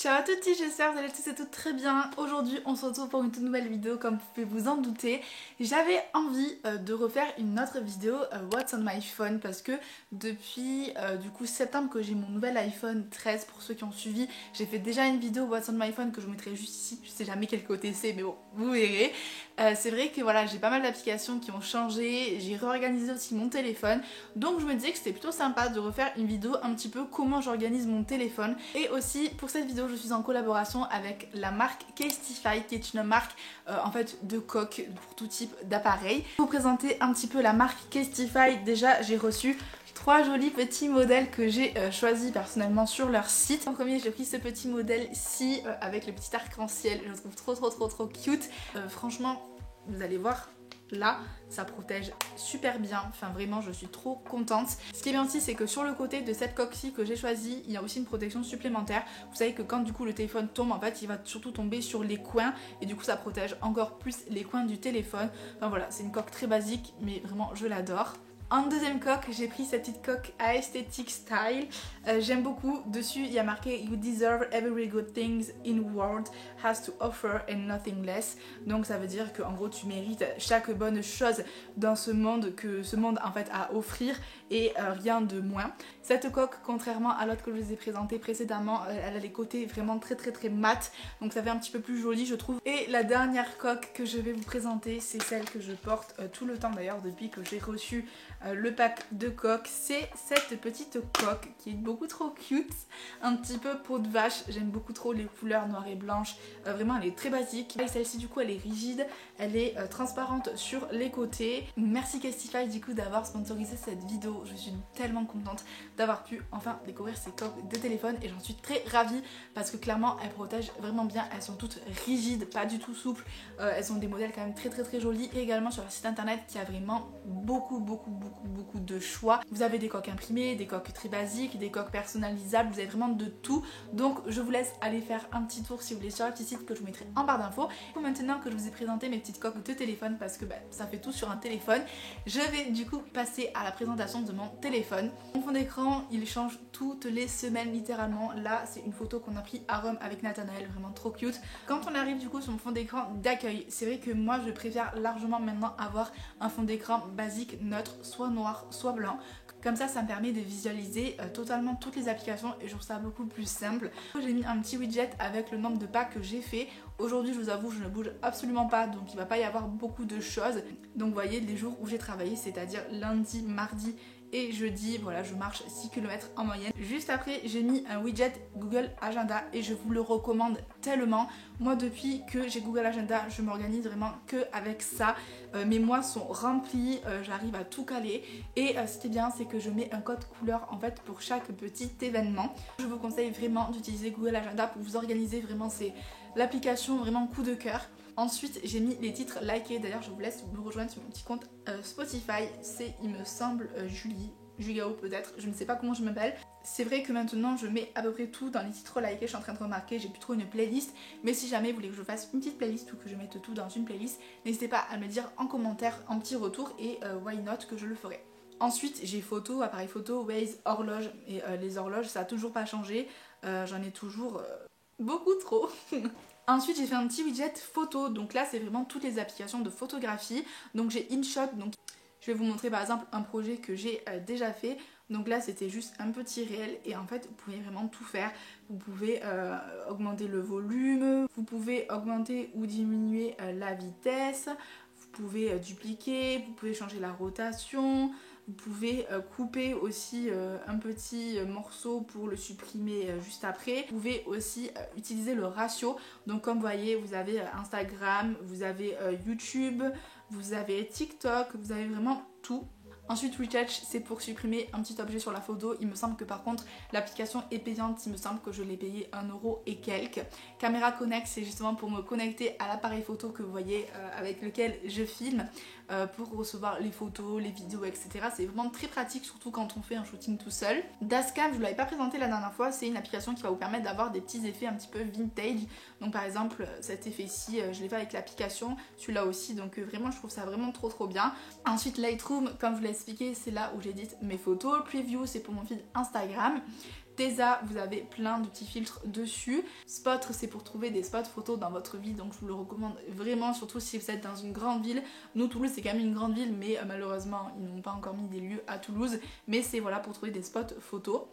Ciao à toutes, j'espère que vous allez tous et toutes très bien. Aujourd'hui on se retrouve pour une toute nouvelle vidéo comme vous pouvez vous en douter. J'avais envie de refaire une autre vidéo What's on my phone parce que depuis du coup septembre que j'ai mon nouvel iPhone 13 pour ceux qui ont suivi. J'ai fait déjà une vidéo What's on my phone que je vous mettrai juste ici, je sais jamais quel côté c'est mais bon vous verrez. C'est vrai que voilà j'ai pas mal d'applications qui ont changé, j'ai réorganisé aussi mon téléphone. Donc je me disais que c'était plutôt sympa de refaire une vidéo un petit peu comment j'organise mon téléphone. Et aussi pour cette vidéo je suis en collaboration avec la marque Casetify qui est une marque en fait de coques pour tout type d'appareil. Pour vous présenter un petit peu la marque Casetify, déjà j'ai reçu 3 jolis petits modèles que j'ai choisis personnellement sur leur site. En premier j'ai pris ce petit modèle-ci avec le petit arc-en-ciel, je le trouve trop cute. Franchement vous allez voir là ça protège super bien, enfin vraiment je suis trop contente. Ce qui est bien aussi c'est que sur le côté de cette coque-ci que j'ai choisie, il y a aussi une protection supplémentaire. Vous savez que quand du coup le téléphone tombe en fait il va surtout tomber sur les coins et du coup ça protège encore plus les coins du téléphone. Enfin voilà, c'est une coque très basique mais vraiment je l'adore. En deuxième coque, j'ai pris cette petite coque Aesthetic Style. J'aime beaucoup. Dessus, il y a marqué You deserve every good things in world has to offer and nothing less. Donc ça veut dire que en gros tu mérites chaque bonne chose dans ce monde que ce monde en fait a à offrir et rien de moins. Cette coque, contrairement à l'autre que je vous ai présenté précédemment, elle a les côtés vraiment très mat. Donc ça fait un petit peu plus joli je trouve. Et la dernière coque que je vais vous présenter, c'est celle que je porte tout le temps d'ailleurs depuis que j'ai reçu le pack de coques. C'est cette petite coque qui est beaucoup trop cute, un petit peu peau de vache. J'aime beaucoup trop les couleurs noires et blanches, vraiment elle est très basique. Et celle-ci du coup elle est rigide, elle est transparente sur les côtés. Merci Casetify du coup d'avoir sponsorisé cette vidéo, je suis tellement contente d'avoir pu enfin découvrir ces coques de téléphone et j'en suis très ravie parce que clairement elles protègent vraiment bien, elles sont toutes rigides, pas du tout souples, elles ont des modèles quand même très jolis et également sur leur site internet qui a vraiment beaucoup de choix. Vous avez des coques imprimées, des coques très basiques, des coques personnalisables, vous avez vraiment de tout. Donc je vous laisse aller faire un petit tour si vous voulez sur le petit site que je vous mettrai en barre d'infos. Maintenant que je vous ai présenté mes petites coques de téléphone parce que ça fait tout sur un téléphone, je vais du coup passer à la présentation de mon téléphone. Mon fond d'écran il change toutes les semaines littéralement. Là c'est une photo qu'on a pris à Rome avec Nathanaël, vraiment trop cute. Quand on arrive du coup sur mon fond d'écran d'accueil, c'est vrai que moi je préfère largement maintenant avoir un fond d'écran basique neutre, soit noir soit blanc. Comme ça me permet de visualiser totalement toutes les applications et je trouve ça beaucoup plus simple. J'ai mis un petit widget avec le nombre de pas que j'ai fait. Aujourd'hui je vous avoue je ne bouge absolument pas donc il va pas y avoir beaucoup de choses. Donc vous voyez les jours où j'ai travaillé, c'est-à-dire lundi, mardi et jeudi, voilà je marche 6 km en moyenne. Juste après j'ai mis un widget Google Agenda et je vous le recommande tellement. Moi depuis que j'ai Google Agenda je m'organise vraiment que avec ça. Mes mois sont remplis, j'arrive à tout caler et ce qui est bien c'est que je mets un code couleur en fait pour chaque petit événement. Je vous conseille vraiment d'utiliser Google Agenda pour vous organiser, vraiment c'est l'application vraiment coup de cœur. Ensuite j'ai mis les titres likés, d'ailleurs je vous laisse me rejoindre sur mon petit compte Spotify, c'est il me semble Julie Jugao peut-être, je ne sais pas comment je m'appelle. C'est vrai que maintenant je mets à peu près tout dans les titres likés, je suis en train de remarquer, j'ai plus trop une playlist, mais si jamais vous voulez que je fasse une petite playlist ou que je mette tout dans une playlist, n'hésitez pas à me le dire en commentaire, en petit retour et why not que je le ferai. Ensuite j'ai photo, appareil photo, Waze, horloge et les horloges ça a toujours pas changé, j'en ai toujours beaucoup trop. Ensuite j'ai fait un petit widget photo, donc là c'est vraiment toutes les applications de photographie. Donc j'ai InShot, donc je vais vous montrer par exemple un projet que j'ai déjà fait. Donc là c'était juste un petit réel et en fait vous pouvez vraiment tout faire. Vous pouvez augmenter le volume, vous pouvez augmenter ou diminuer la vitesse, vous pouvez dupliquer, vous pouvez changer la rotation. Vous pouvez couper aussi un petit morceau pour le supprimer juste après. Vous pouvez aussi utiliser le ratio. Donc comme vous voyez, vous avez Instagram, vous avez YouTube, vous avez TikTok, vous avez vraiment tout. Ensuite Retouch c'est pour supprimer un petit objet sur la photo. Il me semble que par contre l'application est payante, il me semble que je l'ai payé 1€ et quelques. Camera Connect c'est justement pour me connecter à l'appareil photo que vous voyez avec lequel je filme pour recevoir les photos, les vidéos etc. C'est vraiment très pratique surtout quand on fait un shooting tout seul. Dashcam je ne vous l'avais pas présenté la dernière fois, c'est une application qui va vous permettre d'avoir des petits effets un petit peu vintage. Donc par exemple cet effet-ci je l'ai fait avec l'application, celui-là aussi, donc vraiment je trouve ça vraiment trop bien. Ensuite Lightroom comme je vous l'ai expliqué c'est là où j'édite mes photos. Preview c'est pour mon feed Instagram. Tesa, vous avez plein de petits filtres dessus. Spot, c'est pour trouver des spots photos dans votre vie, donc je vous le recommande vraiment, surtout si vous êtes dans une grande ville. Nous, Toulouse, c'est quand même une grande ville, mais malheureusement, ils n'ont pas encore mis des lieux à Toulouse. Mais c'est voilà pour trouver des spots photos.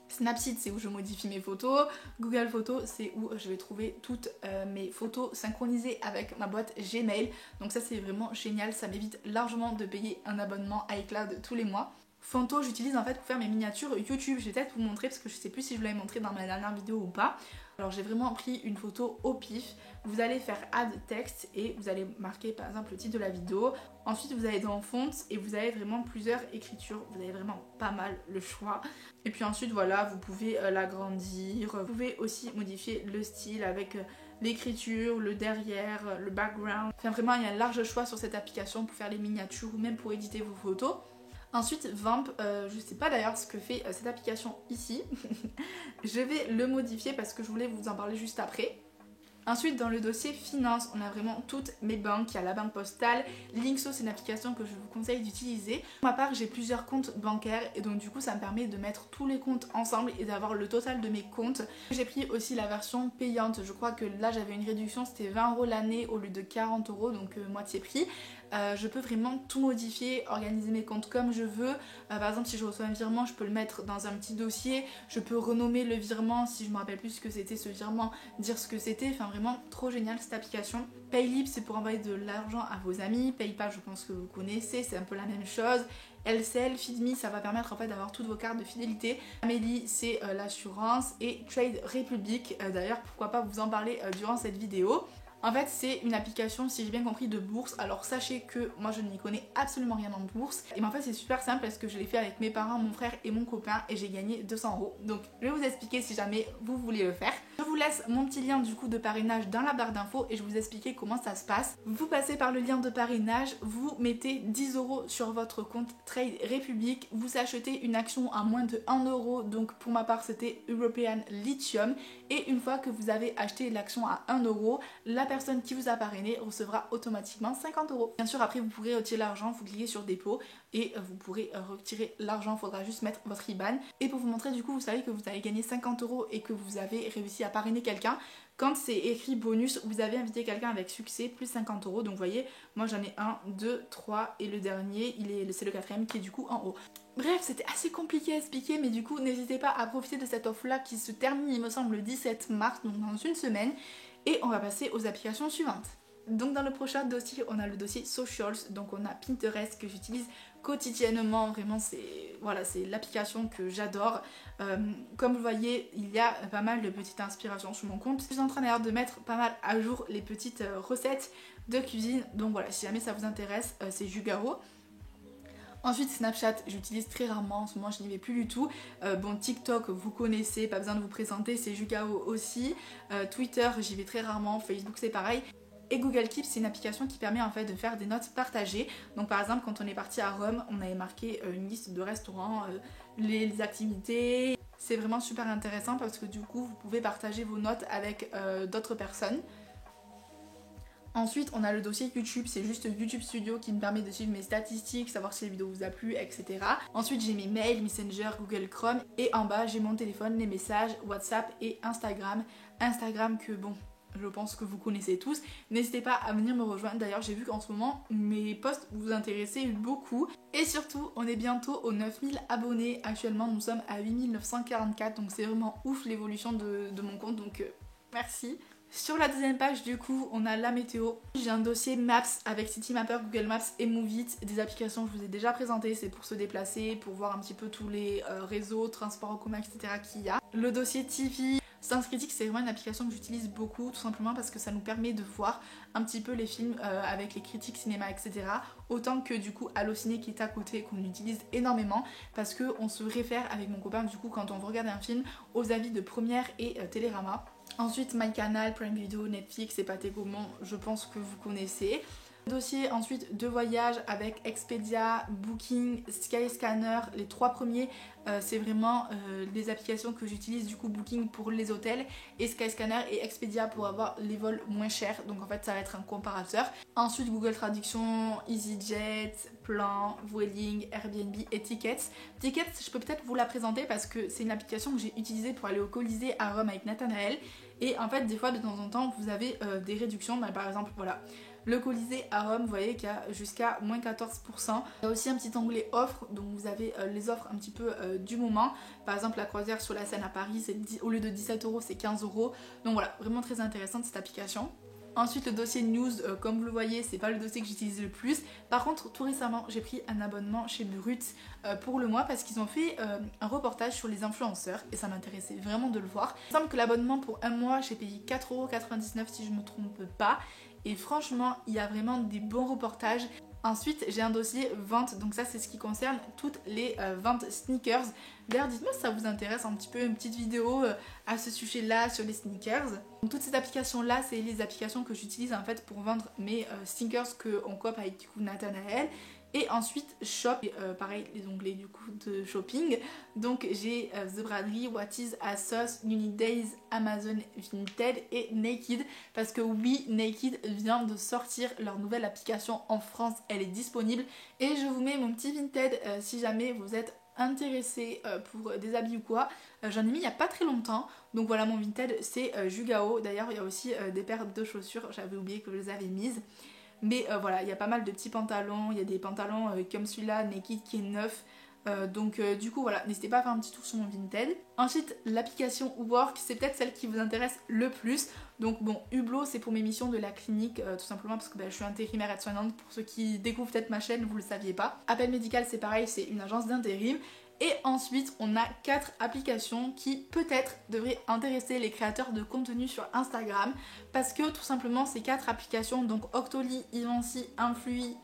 Snapseed, c'est où je modifie mes photos. Google Photos, c'est où je vais trouver toutes mes photos synchronisées avec ma boîte Gmail. Donc ça, c'est vraiment génial. Ça m'évite largement de payer un abonnement à iCloud tous les mois. Fonto, j'utilise en fait pour faire mes miniatures YouTube. Je vais peut-être vous montrer parce que je sais plus si je vous l'avais montré dans ma dernière vidéo ou pas. Alors j'ai vraiment pris une photo au pif. Vous allez faire add text et vous allez marquer par exemple le titre de la vidéo. Ensuite vous allez dans font et vous avez vraiment plusieurs écritures. Vous avez vraiment pas mal le choix. Et puis ensuite voilà, vous pouvez l'agrandir. Vous pouvez aussi modifier le style avec l'écriture, le derrière, le background. Enfin vraiment il y a un large choix sur cette application pour faire les miniatures ou même pour éditer vos photos. Ensuite, Vamp, je sais pas d'ailleurs ce que fait cette application ici. Je vais le modifier parce que je voulais vous en parler juste après. Ensuite, dans le dossier finance, on a vraiment toutes mes banques. Il y a la banque postale. Linkso, c'est une application que je vous conseille d'utiliser. Pour ma part, j'ai plusieurs comptes bancaires et donc du coup, ça me permet de mettre tous les comptes ensemble et d'avoir le total de mes comptes. J'ai pris aussi la version payante. Je crois que là, j'avais une réduction, c'était 20 € l'année au lieu de 40 €, donc moitié prix. Je peux vraiment tout modifier, organiser mes comptes comme je veux. Par exemple, si je reçois un virement, je peux le mettre dans un petit dossier. Je peux renommer le virement si je me rappelle plus ce que c'était ce virement, dire ce que c'était. Enfin, vraiment trop génial cette application. Paylib, c'est pour envoyer de l'argent à vos amis. PayPal, je pense que vous connaissez, c'est un peu la même chose. LCL, Feedme, ça va permettre en fait d'avoir toutes vos cartes de fidélité. Amélie, c'est l'assurance. Et Trade Republic, d'ailleurs, pourquoi pas vous en parler durant cette vidéo. En fait, c'est une application, si j'ai bien compris, de bourse. Alors sachez que moi je n'y connais absolument rien en bourse. Et en fait, c'est super simple parce que je l'ai fait avec mes parents, mon frère et mon copain et j'ai gagné 200 €. Donc je vais vous expliquer si jamais vous voulez le faire. Je vous laisse mon petit lien du coup de parrainage dans la barre d'infos et je vais vous expliquer comment ça se passe. Vous passez par le lien de parrainage, vous mettez 10 € sur votre compte Trade Republic, vous achetez une action à moins de 1 €. Donc pour ma part, c'était European Lithium. Et une fois que vous avez acheté l'action à 1 €, la personne qui vous a parrainé recevra automatiquement 50 €. Bien sûr, après vous pourrez retirer l'argent, vous cliquez sur dépôt et vous pourrez retirer l'argent, il faudra juste mettre votre IBAN. Et pour vous montrer du coup, vous savez que vous avez gagné 50 € et que vous avez réussi à parrainer quelqu'un. Quand c'est écrit bonus, vous avez invité quelqu'un avec succès, plus 50 €. Donc vous voyez, moi j'en ai 1, 2, 3 et le dernier, c'est le quatrième qui est du coup en haut. Bref, c'était assez compliqué à expliquer, mais du coup, n'hésitez pas à profiter de cette offre-là qui se termine, il me semble, le 17 mars, donc dans une semaine. Et on va passer aux applications suivantes. Donc dans le prochain dossier, on a le dossier Socials, donc on a Pinterest que j'utilise quotidiennement, vraiment c'est l'application que j'adore. Comme vous voyez, il y a pas mal de petites inspirations sur mon compte. Je suis en train d'ailleurs de mettre pas mal à jour les petites recettes de cuisine, donc voilà, si jamais ça vous intéresse, c'est Jugaro. Ensuite Snapchat, j'utilise très rarement, en ce moment je n'y vais plus du tout. Bon, TikTok, vous connaissez, pas besoin de vous présenter, c'est Jugao aussi. Twitter, j'y vais très rarement, Facebook c'est pareil. Et Google Keep, c'est une application qui permet en fait de faire des notes partagées. Donc par exemple, quand on est parti à Rome, on avait marqué une liste de restaurants, les activités. C'est vraiment super intéressant parce que du coup, vous pouvez partager vos notes avec d'autres personnes. Ensuite, on a le dossier YouTube, c'est juste YouTube Studio qui me permet de suivre mes statistiques, savoir si la vidéo vous a plu, etc. Ensuite, j'ai mes mails, Messenger, Google Chrome. Et en bas, j'ai mon téléphone, les messages, WhatsApp et Instagram. Instagram que bon, je pense que vous connaissez tous. N'hésitez pas à venir me rejoindre. D'ailleurs, j'ai vu qu'en ce moment, mes posts vous intéressaient beaucoup. Et surtout, on est bientôt aux 9000 abonnés. Actuellement, nous sommes à 8944. Donc c'est vraiment ouf l'évolution de mon compte. Donc merci. Sur la deuxième page du coup on a la météo. J'ai un dossier Maps avec Citymapper, Google Maps et Moovit, des applications que je vous ai déjà présentées, c'est pour se déplacer, pour voir un petit peu tous les réseaux, transports en commun, etc. qu'il y a. Le dossier TV, Sens Critique, c'est vraiment une application que j'utilise beaucoup, tout simplement parce que ça nous permet de voir un petit peu les films avec les critiques cinéma, etc. Autant que du coup Allociné qui est à côté, qu'on utilise énormément parce qu'on se réfère avec mon copain du coup quand on veut regarder un film aux avis de Première et Télérama. Ensuite, MyCanal, Prime Video, Netflix et Pathé Gaumont, je pense que vous connaissez. Dossier ensuite de voyage avec Expedia, Booking, Skyscanner, les 3 premiers c'est vraiment les applications que j'utilise, du coup Booking pour les hôtels et Skyscanner et Expedia pour avoir les vols moins chers, donc en fait ça va être un comparateur. Ensuite Google Traduction, EasyJet, Plan, Vueling, Airbnb et Tickets. Tickets, je peux peut-être vous la présenter parce que c'est une application que j'ai utilisée pour aller au Colisée à Rome avec Nathanaël et en fait des fois de temps en temps vous avez des réductions, par exemple voilà. Le Colisée à Rome, vous voyez qu'il y a jusqu'à moins 14%. Il y a aussi un petit onglet offres, donc vous avez les offres un petit peu du moment. Par exemple, la croisière sur la Seine à Paris, au lieu de 17 €, c'est 15 €. Donc voilà, vraiment très intéressante cette application. Ensuite, le dossier news, comme vous le voyez, c'est pas le dossier que j'utilise le plus. Par contre, tout récemment, j'ai pris un abonnement chez Brut pour le mois parce qu'ils ont fait un reportage sur les influenceurs et ça m'intéressait vraiment de le voir. Il me semble que l'abonnement pour un mois, j'ai payé 4,99 € si je me trompe pas. Et franchement, il y a vraiment des bons reportages. Ensuite, j'ai un dossier vente, donc ça c'est ce qui concerne toutes les ventes sneakers. D'ailleurs, dites-moi si ça vous intéresse un petit peu, une petite vidéo à ce sujet-là sur les sneakers. Donc, toutes ces applications-là, c'est les applications que j'utilise en fait pour vendre mes sneakers qu'on cope avec du coup Nathanaël. Et ensuite Shop, pareil les onglets du coup de shopping. Donc j'ai The Braderie, What Is, ASOS, Unique Days, Amazon Vinted et Naked. Parce que oui, Naked vient de sortir leur nouvelle application en France, elle est disponible. Et je vous mets mon petit Vinted si jamais vous êtes intéressé pour des habits ou quoi. J'en ai mis il n'y a pas très longtemps. Donc voilà, mon Vinted c'est Jugao. D'ailleurs il y a aussi des paires de chaussures, j'avais oublié que je les avais mises. Mais voilà, il y a pas mal de petits pantalons, il y a des pantalons comme celui-là, Naked, qui est neuf. Donc du coup voilà, n'hésitez pas à faire un petit tour sur mon Vinted. Ensuite, l'application Work, c'est peut-être celle qui vous intéresse le plus. Donc bon, Hublot, c'est pour mes missions de la clinique, tout simplement parce que je suis intérimaire aide-soignante. Pour ceux qui découvrent peut-être ma chaîne, vous le saviez pas. Appel médical, c'est pareil, c'est une agence d'intérim. Et ensuite, on a 4 applications qui peut-être devraient intéresser les créateurs de contenu sur Instagram parce que tout simplement, ces 4 applications, donc Octoly, Ivancy, Influy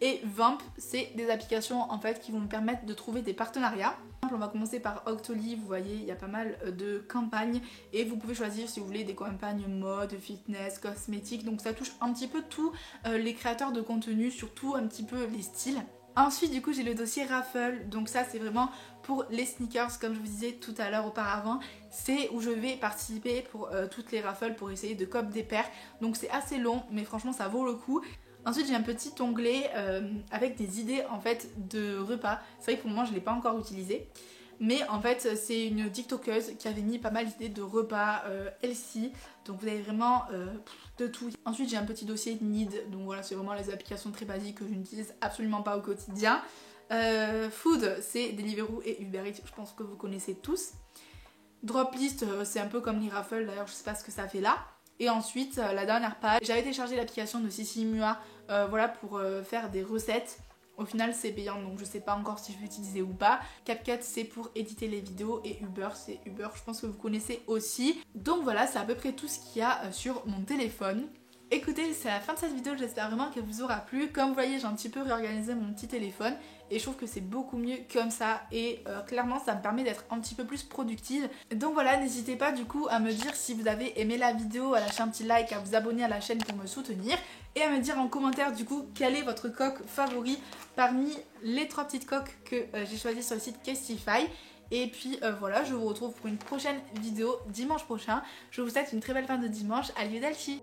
et Vamp, c'est des applications en fait qui vont me permettre de trouver des partenariats. On va commencer par Octoly, vous voyez il y a pas mal de campagnes et vous pouvez choisir si vous voulez des campagnes mode, fitness, cosmétiques, donc ça touche un petit peu tous les créateurs de contenu, surtout un petit peu les styles. Ensuite du coup j'ai le dossier raffle, donc ça c'est vraiment pour les sneakers comme je vous disais tout à l'heure auparavant, c'est où je vais participer pour toutes les raffles pour essayer de cope des paires, donc c'est assez long mais franchement ça vaut le coup. Ensuite j'ai un petit onglet avec des idées en fait de repas, c'est vrai que pour le moment je ne l'ai pas encore utilisé. Mais en fait c'est une tiktokeuse qui avait mis pas mal d'idées de repas healthy. Donc vous avez vraiment de tout. Ensuite j'ai un petit dossier Need. Donc voilà, c'est vraiment les applications très basiques que je n'utilise absolument pas au quotidien. Food, c'est Deliveroo et Uber Eats, je pense que vous connaissez tous. Droplist, c'est un peu comme les raffles, d'ailleurs je sais pas ce que ça fait là. Et ensuite la dernière page, j'avais téléchargé l'application de Sissi Mua voilà, pour faire des recettes. Au final c'est payant donc je sais pas encore si je vais utiliser ou pas. CapCut c'est pour éditer les vidéos et Uber c'est Uber, je pense que vous connaissez aussi. Donc voilà, c'est à peu près tout ce qu'il y a sur mon téléphone. Écoutez, c'est la fin de cette vidéo, j'espère vraiment qu'elle vous aura plu. Comme vous voyez, j'ai un petit peu réorganisé mon petit téléphone et je trouve que c'est beaucoup mieux comme ça et clairement ça me permet d'être un petit peu plus productive. Donc voilà, n'hésitez pas du coup à me dire si vous avez aimé la vidéo, à lâcher un petit like, à vous abonner à la chaîne pour me soutenir et à me dire en commentaire du coup quel est votre coque favori parmi les 3 petites coques que j'ai choisies sur le site Castify. Et puis voilà, je vous retrouve pour une prochaine vidéo dimanche prochain. Je vous souhaite une très belle fin de dimanche. Arrivederci.